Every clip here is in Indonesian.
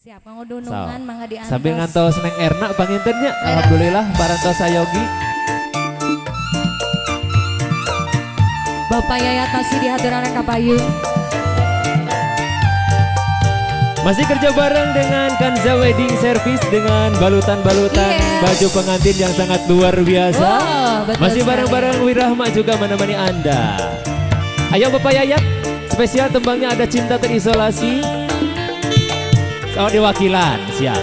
Siap, mau dunungan, mangga diantos. Sambil ngantos neng Erna pangintennya. Alhamdulillah parantos sayogi. Bapak Yayat masih di hadiran Kapayu. Masih kerja bareng dengan Kanza Wedding Service dengan balutan-balutan baju pengantin yang sangat luar biasa. Masih bareng-bareng Wirahma juga menemani Anda. Ayo Bapak Yayat, spesial tembangnya ada Cinta Terisolasi. Oh, diwakilan, siap.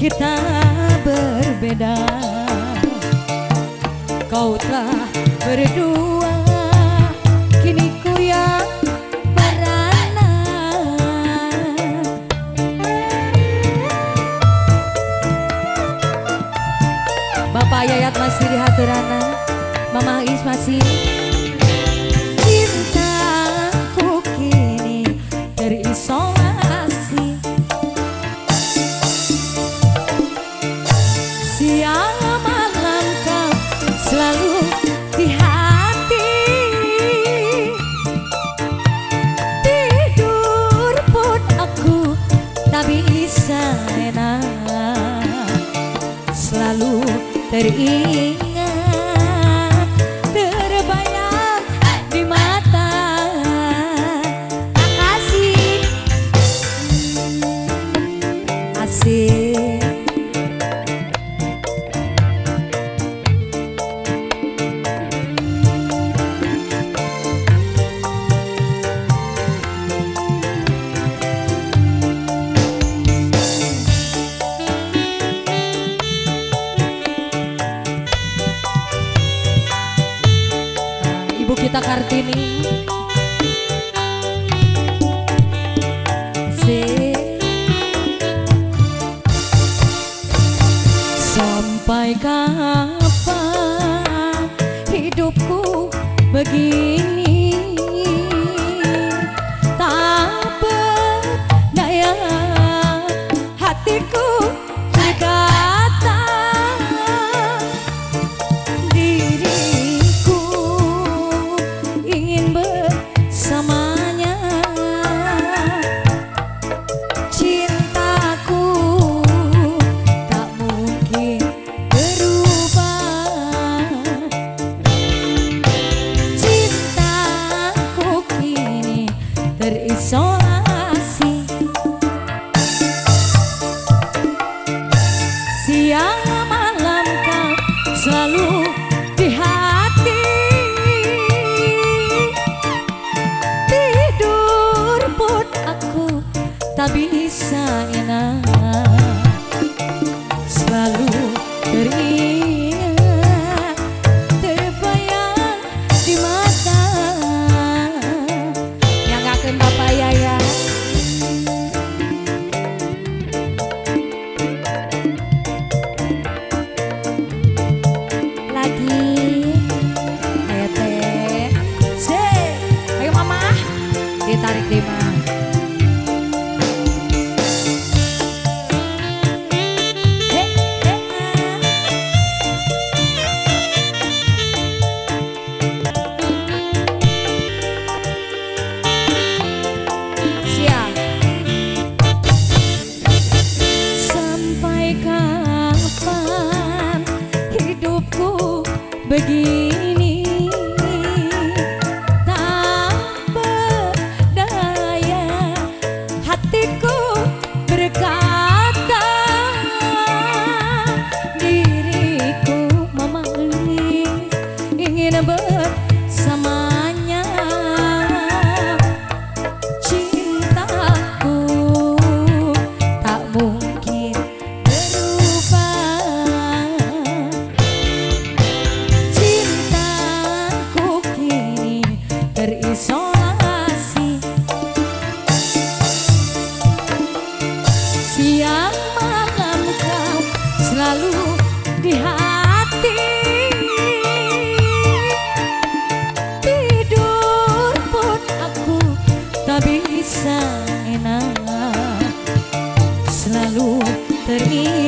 Kita berbeda, kau telah berdua, kini ku yang merana. Bapak Yayat masih di haturana, Mama Is masih. Cintaku kini terisolasi, siang malam kau selalu di hati, tidur pun aku tak bisa enak, selalu teringat, terbayang di mata. Makasih, asik. Ibu kita Kartini, sampai kapan hidupku begini, tak berdaya hatiku berkata, diriku ingin bersamanya, cintaku tak mungkin berubah, cintaku kini terisolasi, siang malam kau selalu di hati, tidur pun aku tak bisa enak, selalu teringat, terbayang di mata. Yang akan Bapak Yayat, lagi ayo teh, ayo Mama ditarik lima. Siap. Sampai kapan hidupku begini, tak berdaya hatiku berkata, diriku memang ingin bersamanya, cintaku tak mungkin berubah, cinta rasa enak selalu teringat